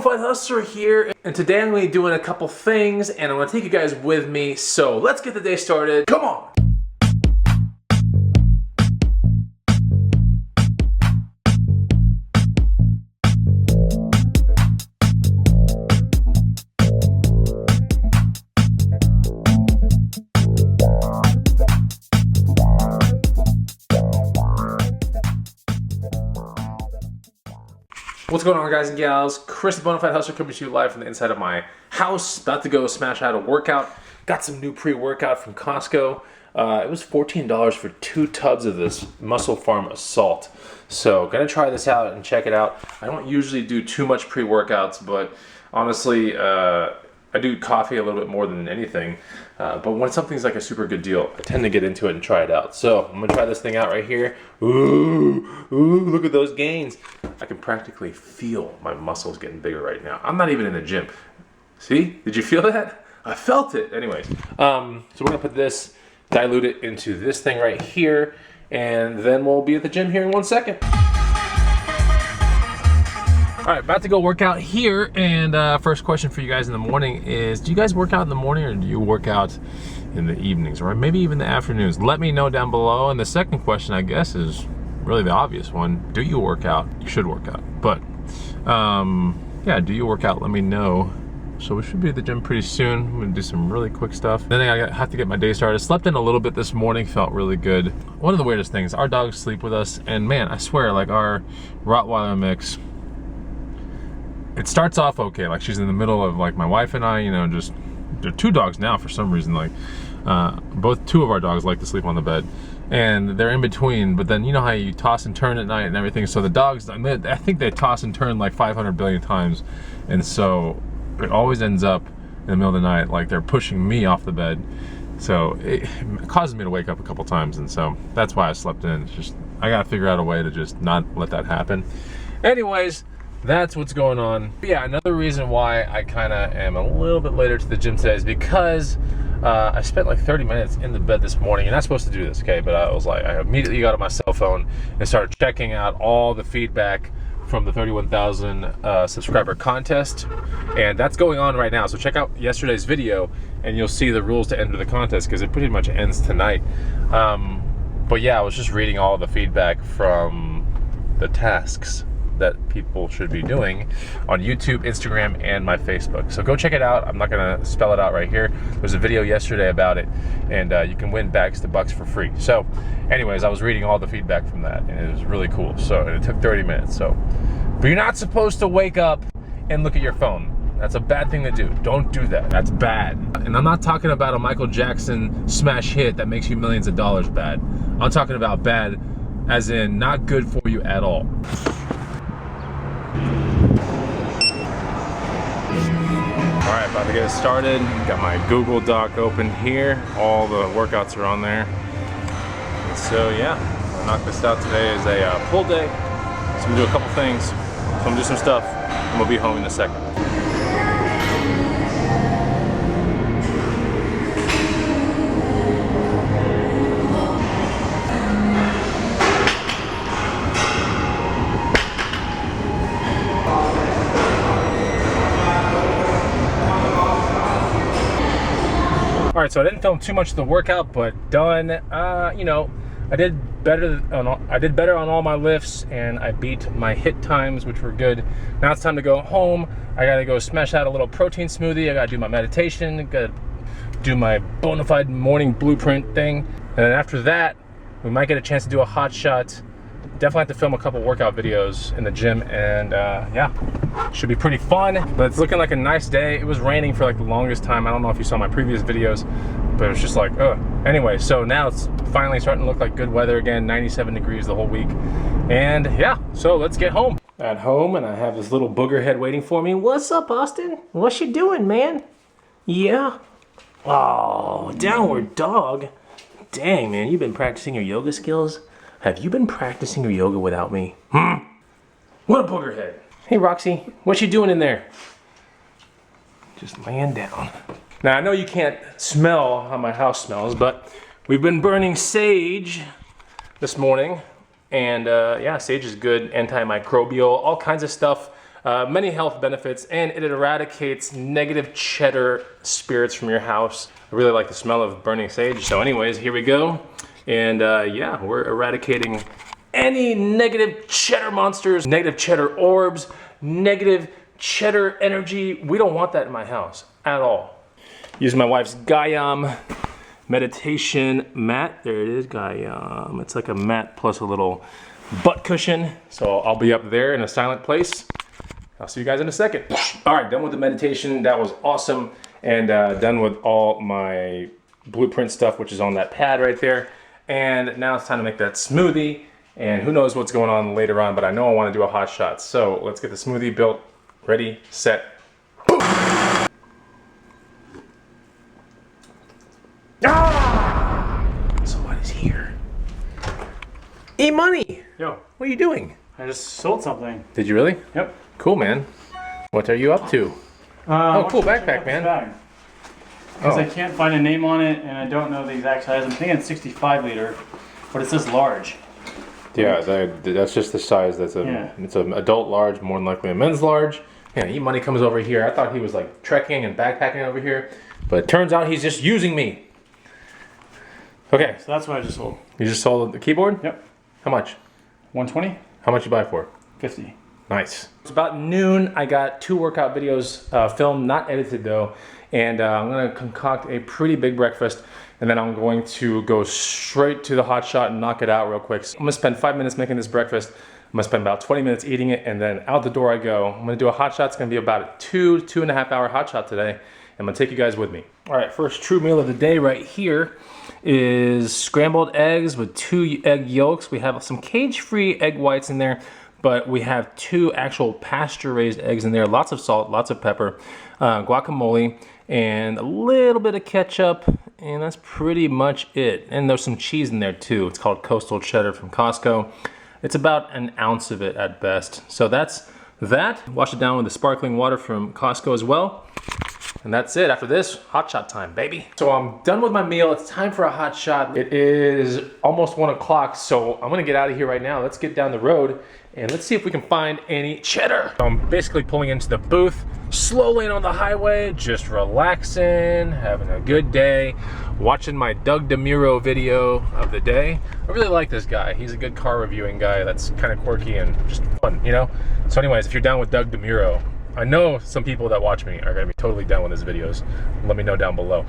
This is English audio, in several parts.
Bonafide Hustler here, and today I'm going to be doing a couple things, and I'm going to take you guys with me, so let's get the day started. Come on! What's going on, guys and gals? Chris the Bonafide Hustler coming to you live from the inside of my house. About to go smash out a workout. Got some new pre-workout from Costco. It was $14 for 2 tubs of this Muscle Farm Assault. So gonna try this out and check it out. I don't usually do too much pre-workouts, but honestly, I do coffee a little bit more than anything. But when something's like a super good deal, I tend to get into it and try it out. So I'm gonna try this thing out right here. Ooh, look at those gains. I can practically feel my muscles getting bigger right now. I'm not even in the gym. See, did you feel that? I felt it. Anyways, so we're gonna put this, dilute it into this thing right here, and then we'll be at the gym here in 1 second. All right, about to go work out here, and first question for you guys in the morning is, do you guys work out in the morning or do you work out in the evenings, or maybe even the afternoons? Let me know down below. And the second question, I guess, is really the obvious one. Do you work out? You should work out. But yeah, do you work out? Let me know. So we should be at the gym pretty soon. I'm gonna do some really quick stuff. Then I have to get my day started. Slept in a little bit this morning, felt really good. One of the weirdest things, our dogs sleep with us, and man, I swear, like our Rottweiler mix, it starts off okay. Like she's in the middle of like my wife and I, you know, just, they're 2 dogs now for some reason. Like two of our dogs like to sleep on the bed, and they're in between. But then you know how you toss and turn at night and everything. So the dogs, I think they toss and turn like 500 billion times, and so it always ends up in the middle of the night like they're pushing me off the bed. So it causes me to wake up a couple times, and so that's why I slept in. It's just, I gotta figure out a way to just not let that happen. Anyways, that's what's going on. But yeah, another reason why I kind of am a little bit later to the gym today is because I spent like 30 minutes in the bed this morning. You're not supposed to do this, okay? But I was like, I immediately got on my cell phone and started checking out all the feedback from the 31,000 subscriber contest, and that's going on right now. So check out yesterday's video and you'll see the rules to enter the contest, because it pretty much ends tonight. But yeah, I was just reading all the feedback from the tasks that people should be doing on YouTube, Instagram, and my Facebook. So go check it out. I'm not gonna spell it out right here. There's a video yesterday about it, and you can win bags to Bucks for free. So anyways, I was reading all the feedback from that, and it was really cool. So, and it took 30 minutes. So, but you're not supposed to wake up and look at your phone. That's a bad thing to do. Don't do that. That's bad. And I'm not talking about a Michael Jackson smash hit that makes you millions of dollars bad. I'm talking about bad as in not good for you at all. Alright, about to get started. Got my Google Doc open here. All the workouts are on there. So yeah, I'll knock this out. Today is a full day. So I'm gonna do a couple things. So I'm gonna do some stuff, and we'll be home in a second. All right, so I didn't film too much of the workout, but done. You know, I did better on all my lifts, and I beat my hit times, which were good. Now it's time to go home. I gotta go smash out a little protein smoothie. I gotta do my meditation. Gotta do my Bonafide morning blueprint thing, and then after that, we might get a chance to do a hot shot. Definitely have to film a couple workout videos in the gym, and yeah, should be pretty fun. But it's looking like a nice day. It was raining for like the longest time. I don't know if you saw my previous videos, but it was just like, ugh. Anyway, so now it's finally starting to look like good weather again. 97 degrees the whole week, and yeah, so let's get home. At home, and I have this little booger head waiting for me. What's up, Austin? What you doing, man? Yeah. Oh, downward dog. Dang, man, you've been practicing your yoga skills? Have you been practicing your yoga without me? What a booger head. Hey, Roxy, what you doing in there? Just laying down. Now, I know you can't smell how my house smells, but we've been burning sage this morning. And yeah, sage is good, antimicrobial, all kinds of stuff. many health benefits, and it eradicates negative cheddar spirits from your house. I really like the smell of burning sage. So anyways, here we go. And yeah, we're eradicating any negative cheddar monsters, negative cheddar orbs, negative cheddar energy. We don't want that in my house at all. Using my wife's Gayam meditation mat. There it is, Gayam. It's like a mat plus a little butt cushion. So I'll be up there in a silent place. I'll see you guys in a second. All right, done with the meditation. That was awesome. And done with all my blueprint stuff, which is on that pad right there. And now it's time to make that smoothie. And who knows what's going on later on, but I know I want to do a hot shot. So let's get the smoothie built, ready, set, boom. Ah! Somebody's here. E-Money! Yo. What are you doing? I just sold something. Did you really? Yep. Cool, man. What are you up to? Oh, cool backpack, man. Because I can't find a name on it, and I don't know the exact size. I'm thinking it's 65 liter, but it says large. Yeah, that's just the size. That's It's an adult large, more than likely a men's large. Yeah, E-Money comes over here. I thought he was like trekking and backpacking over here, but it turns out he's just using me. Okay. So that's what I just sold. You just sold the keyboard? Yep. How much? 120. How much you buy it for? 50. Nice. It's about noon. I got 2 workout videos filmed, not edited though. And I'm gonna concoct a pretty big breakfast, and then I'm going to go straight to the hot shot and knock it out real quick. So I'm gonna spend 5 minutes making this breakfast. I'm gonna spend about 20 minutes eating it, and then out the door I go. I'm gonna do a hot shot. It's gonna be about a 2.5 hour hot shot today. I'm gonna take you guys with me. All right, first true meal of the day right here is scrambled eggs with 2 egg yolks. We have some cage-free egg whites in there, but we have 2 actual pasture-raised eggs in there. Lots of salt, lots of pepper, guacamole, and a little bit of ketchup, and that's pretty much it. And there's some cheese in there too. It's called Coastal Cheddar from Costco. It's about an ounce of it at best. So that's that. Wash it down with the sparkling water from Costco as well. And that's it. After this, hot shot time, baby. So I'm done with my meal. It's time for a hot shot. It is almost 1 o'clock, so I'm gonna get out of here right now. Let's get down the road and let's see if we can find any cheddar. I'm basically pulling into the booth, slowly on the highway, just relaxing, having a good day, watching my Doug DeMuro video of the day. I really like this guy. He's a good car reviewing guy that's kind of quirky and just fun, you know? So anyways, if you're down with Doug DeMuro, I know some people that watch me are gonna be totally down with his videos. Let me know down below.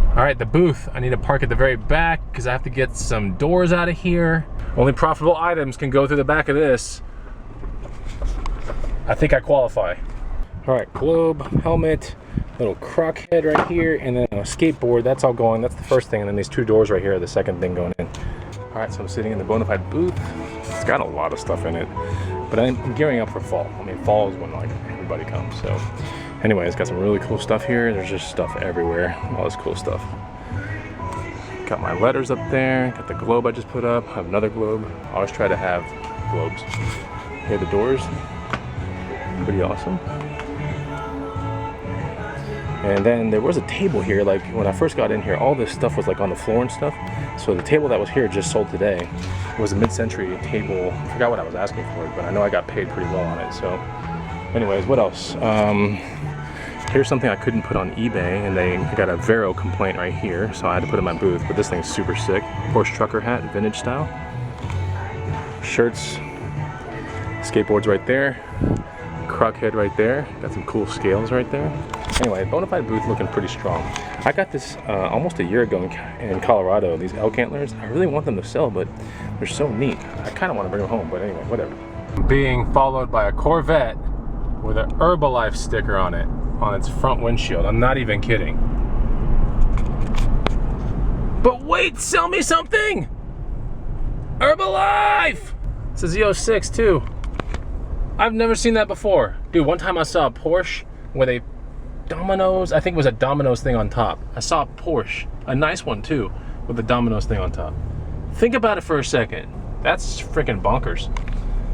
All right, the booth. I need to park at the very back because I have to get some doors out of here. Only profitable items can go through the back of this. I think I qualify. All right, globe, helmet, little croc head right here, and then a skateboard. That's all going. That's the first thing, and then these 2 doors right here are the second thing going in. All right, so I'm sitting in the Bonafide booth. It's got a lot of stuff in it, but I'm gearing up for fall. I mean, fall is when like everybody comes. So anyway, it's got some really cool stuff here. There's just stuff everywhere, all this cool stuff. Got my letters up there, got the globe I just put up. I have another globe. I always try to have globes. Here are the doors. Pretty awesome. And then there was a table here. Like when I first got in here, all this stuff was like on the floor and stuff. So the table that was here just sold today. It was a mid-century table. I forgot what I was asking for it, but I know I got paid pretty well on it. So anyways, what else? Here's something I couldn't put on eBay, and I got a Vero complaint right here, so I had to put it in my booth, but this thing's super sick. Porsche trucker hat, vintage style. Shirts, skateboards right there. Croc head right there. Got some cool scales right there. Anyway, Bonafide booth looking pretty strong. I got this almost a year ago in Colorado, these elk antlers. I really want them to sell, but they're so neat. I kind of want to bring them home, but anyway, whatever. I'm being followed by a Corvette with an Herbalife sticker on it, on its front windshield. I'm not even kidding. But wait, sell me something! Herbalife! It's a Z06 too. I've never seen that before. Dude, one time I saw a Porsche with a Domino's, I think it was a Domino's thing on top. I saw a Porsche, a nice one too, with a Domino's thing on top. Think about it for a second. That's freaking bonkers.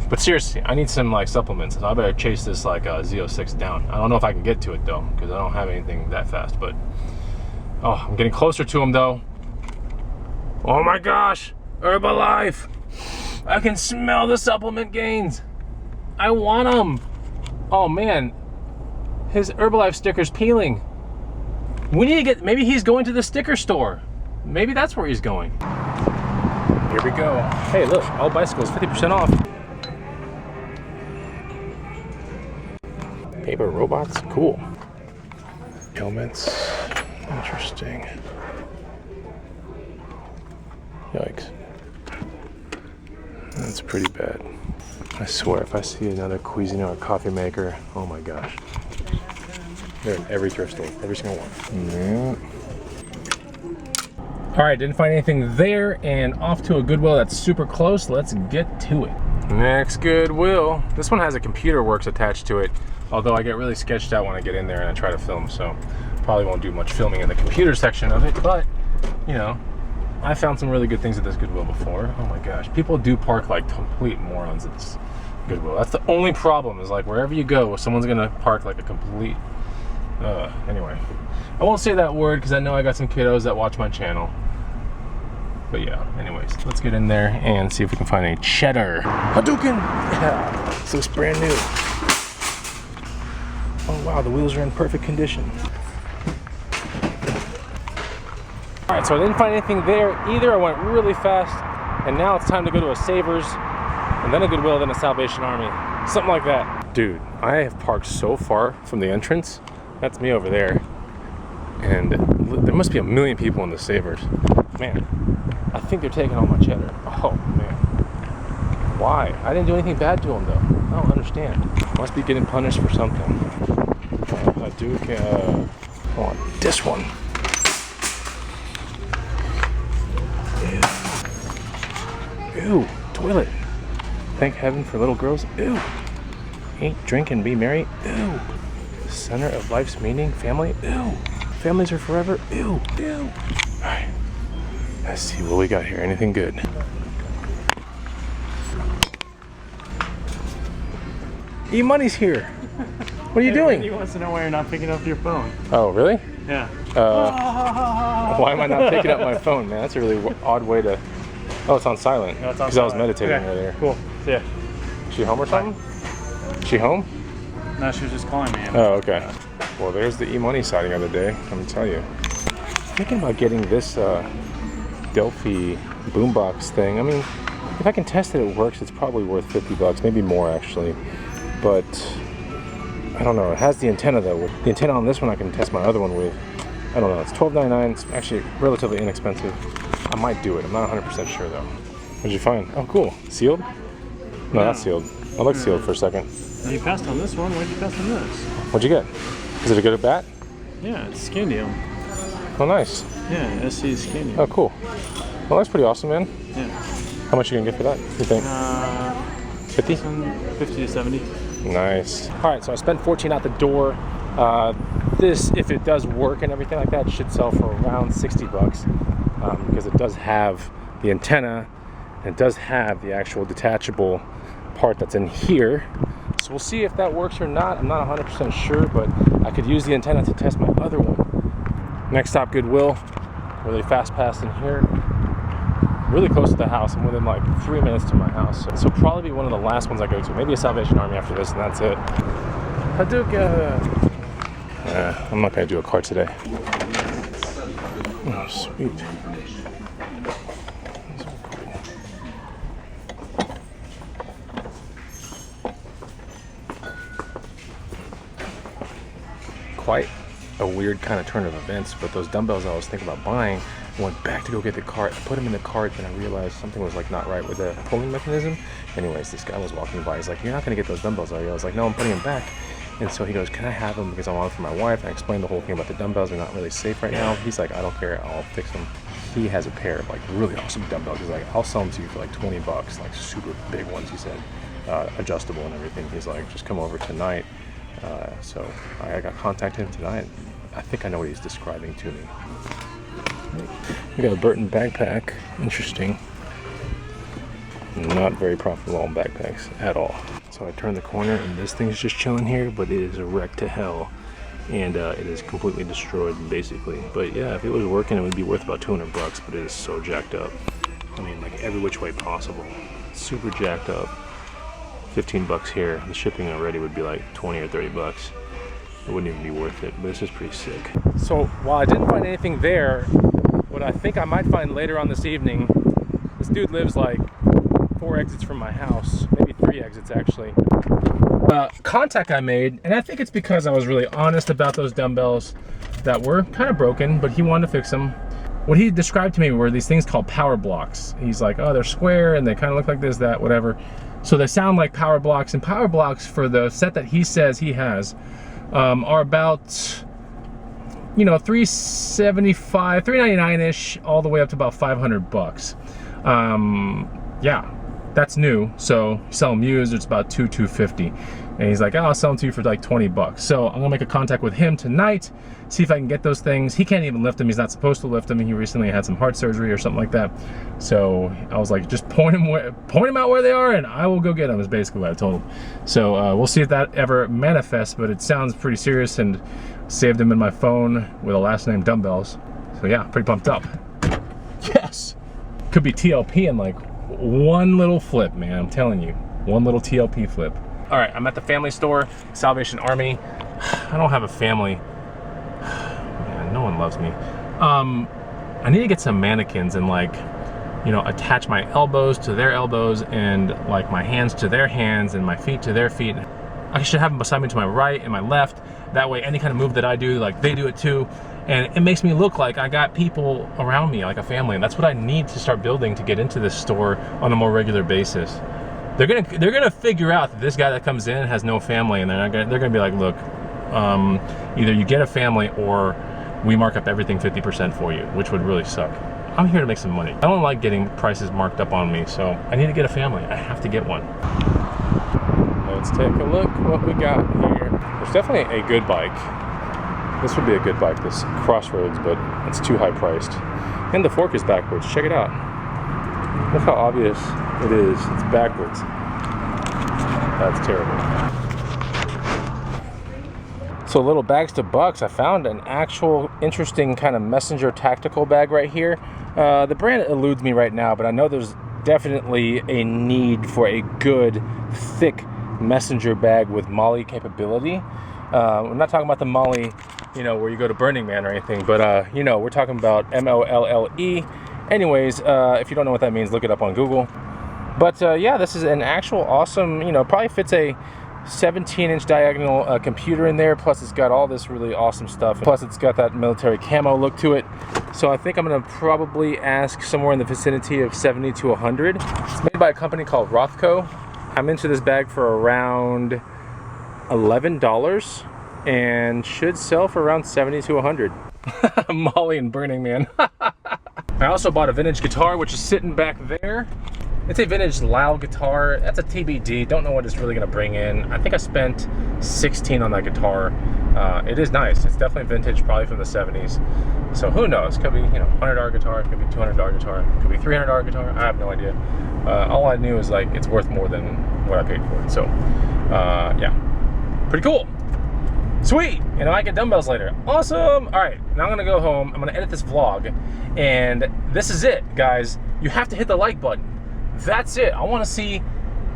But seriously, I need some like supplements. So I better chase this like Z06 down. I don't know if I can get to it though, because I don't have anything that fast, but oh, I'm getting closer to him though. Oh my gosh, Herbalife. I can smell the supplement gains. I want them. Oh man, his Herbalife sticker's peeling. We need to get, maybe he's going to the sticker store. Maybe that's where he's going. Here we go. Hey look, all bicycles 50% off. Paper robots, cool. Helmets, interesting. Yikes. That's pretty bad. I swear, if I see another Cuisinart or coffee maker, oh my gosh. They're in every thrift store, every single one. Yeah. All right, didn't find anything there, and off to a Goodwill that's super close. Let's get to it. Next Goodwill. This one has a computer works attached to it, although I get really sketched out when I get in there and I try to film, so probably won't do much filming in the computer section of it, but you know, I found some really good things at this Goodwill before. Oh my gosh, people do park like complete morons at this Goodwill. That's the only problem, is like wherever you go, someone's gonna park like a complete, anyway. I won't say that word because I know I got some kiddos that watch my channel. But yeah, anyways, let's get in there and see if we can find a cheddar. Hadouken! Yeah, this looks brand new. Oh wow, the wheels are in perfect condition. All right, so I didn't find anything there either. I went really fast, and now it's time to go to a Savers, and then a Goodwill, then a Salvation Army. Something like that. Dude, I have parked so far from the entrance. That's me over there. And there must be a million people in the Savers. Man, I think they're taking all my cheddar. Oh man. Why? I didn't do anything bad to them though. I don't understand. Must be getting punished for something. Hadouken. Oh, this one. Ew, toilet. Thank heaven for little girls. Ew. Eat, drink, and be merry. Ew. Center of life's meaning, family. Ew. Families are forever. Ew. Ew. Alright. Let's see what we got here. Anything good? E-Money's here. What are you doing? He wants to know why you're not picking up your phone. Oh, really? Yeah. Why am I not picking up my phone, man? That's a really odd way to... Oh, it's on silent. No, it's on because I was silent. meditating Okay. earlier. Cool. See ya. She home or something? She home? No, she was just calling me. Oh, okay. Well, there's the E-Money sighting of the day. Let me tell you. I'm thinking about getting this Delphi boombox thing. I mean, if I can test that it works, it's probably worth 50 bucks, maybe more actually. But I don't know. It has the antenna though. The antenna on this one I can test my other one with. I don't know. It's $12.99. It's actually relatively inexpensive. I might do it. I'm not 100% sure though. What'd you find? Oh, cool. Sealed? No, Yeah. not sealed. I looked sealed for a second. You passed on this one. Why'd you pass on this? What'd you get? Is it a good bat? Yeah, it's Scandium. Oh, nice. Yeah, SC Scandium. Oh, cool. Well, that's pretty awesome, man. Yeah. How much you gonna get for that? You think? 50? 50 to 70. Nice. All right, so I spent 14 out the door. This, if it does work and everything like that, should sell for around 60 bucks because it does have the antenna and it does have the actual detachable part that's in here. So we'll see if that works or not. I'm not 100% sure, but I could use the antenna to test my other one. Next stop, Goodwill. Really fast pass in here. Really close to the house. I'm within like 3 minutes to my house. So this will probably be one of the last ones I go to. Maybe a Salvation Army after this, and that's it. Hadouken! I'm not gonna do a cart today. Oh, sweet. Quite a weird kind of turn of events, but those dumbbells I was thinking about buying, I went back to go get the cart, I put them in the cart, then I realized something was like not right with the pulling mechanism. Anyways, this guy was walking by, he's like, "You're not gonna get those dumbbells, are you?" I was like, "No, I'm putting them back." And so he goes, "Can I have them because I want them for my wife?" I explained the whole thing about the dumbbells, they're not really safe right now. He's like, "I don't care, I'll fix them." He has a pair of like really awesome dumbbells. He's like, "I'll sell them to you for like 20 bucks, like super big ones," he said, adjustable and everything. He's like, "Just come over tonight." So I got contacted him tonight. I think I know what he's describing to me. We got a Burton backpack. Interesting. Not very profitable on backpacks at all. So I turned the corner and this thing's just chilling here, but it is a wreck to hell. And it is completely destroyed basically. But yeah, if it was working, it would be worth about 200 bucks, but it is so jacked up. I mean, like every which way possible. Super jacked up. 15 bucks here. The shipping already would be like 20 or 30 bucks. It wouldn't even be worth it, but this is pretty sick. So while I didn't find anything there, what I think I might find later on this evening, this dude lives like 4 exits from my house, maybe 3 exits actually. Contact I made, and I think it's because I was really honest about those dumbbells that were kind of broken, but he wanted to fix them. What he described to me were these things called power blocks. He's like, oh, they're square and they kind of look like this, that, whatever. So they sound like power blocks, and power blocks for the set that he says he has are about, you know, $375, $399-ish, all the way up to about 500 bucks. Yeah, that's new. So you sell them used, it's about $250. And he's like, oh, I'll sell them to you for like 20 bucks. So I'm gonna make a contact with him tonight, see if I can get those things. He can't even lift them. He's not supposed to lift them. He recently had some heart surgery or something like that. So I was like, just point him out where they are and I will go get them, is basically what I told him. So we'll see if that ever manifests, but it sounds pretty serious, and saved him in my phone with a last name Dumbbells. So yeah, pretty pumped up. Yes! Could be TLP in like one little flip, man, I'm telling you. One little TLP flip. All right, I'm at the family store, Salvation Army. I don't have a family. Man, no one loves me. I need to get some mannequins and, like, you know, attach my elbows to their elbows and like my hands to their hands and my feet to their feet. I should have them beside me to my right and my left. That way, any kind of move that I do, like, they do it too. And it makes me look like I got people around me, like a family. And that's what I need to start building to get into this store on a more regular basis. They're gonna figure out that this guy that comes in has no family, and they're gonna be like, look, either you get a family or we mark up everything 50% for you, which would really suck. I'm here to make some money. I don't like getting prices marked up on me, so I need to get a family. I have to get one. Let's take a look what we got here. There's definitely a good bike. This would be a good bike, this Crossroads, but it's too high priced. And the fork is backwards. Check it out. Look how obvious it is. It's backwards. That's terrible. So little bags to bucks, I found an actual interesting kind of messenger tactical bag right here. The brand eludes me right now, but I know there's definitely a need for a good, thick messenger bag with MOLLE capability. We're not talking about the MOLLE, you know, where you go to Burning Man or anything, but you know, we're talking about MOLLE. Anyways, if you don't know what that means, look it up on Google. But yeah, this is an actual awesome, you know, probably fits a 17-inch diagonal computer in there, plus it's got all this really awesome stuff, plus it's got that military camo look to it. So I think I'm gonna probably ask somewhere in the vicinity of 70 to 100. It's made by a company called Rothko. I'm into this bag for around $11 and should sell for around 70 to 100. MOLLE and Burning Man. I also bought a vintage guitar, which is sitting back there. It's a vintage loud guitar. That's a TBD. Don't know what it's really gonna bring in. I think I spent 16 on that guitar. It is nice. It's definitely vintage, probably from the 70s. So who knows? Could be, you know, $100 guitar. It could be $200 guitar. It could be $300 guitar. I have no idea. All I knew is like it's worth more than what I paid for it. So yeah, pretty cool. Sweet, and I get dumbbells later. Awesome. All right, now I'm gonna go home. I'm gonna edit this vlog, and this is it, guys. You have to hit the like button. That's it. I want to see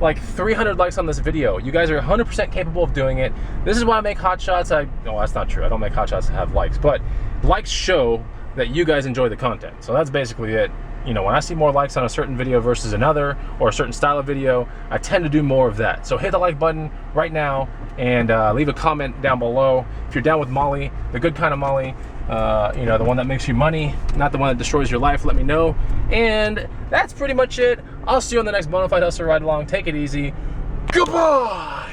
like 300 likes on this video. You guys are 100% capable of doing it. This is why I make hot shots. No, that's not true. I don't make hot shots to have likes, but likes show that you guys enjoy the content. So that's basically it. You know, when I see more likes on a certain video versus another, or a certain style of video, I tend to do more of that. So hit the like button right now, and leave a comment down below. If you're down with MOLLE, the good kind of MOLLE, you know, the one that makes you money, not the one that destroys your life, let me know. And that's pretty much it. I'll see you on the next Bonafide Hustle Ride Along. Take it easy. Goodbye!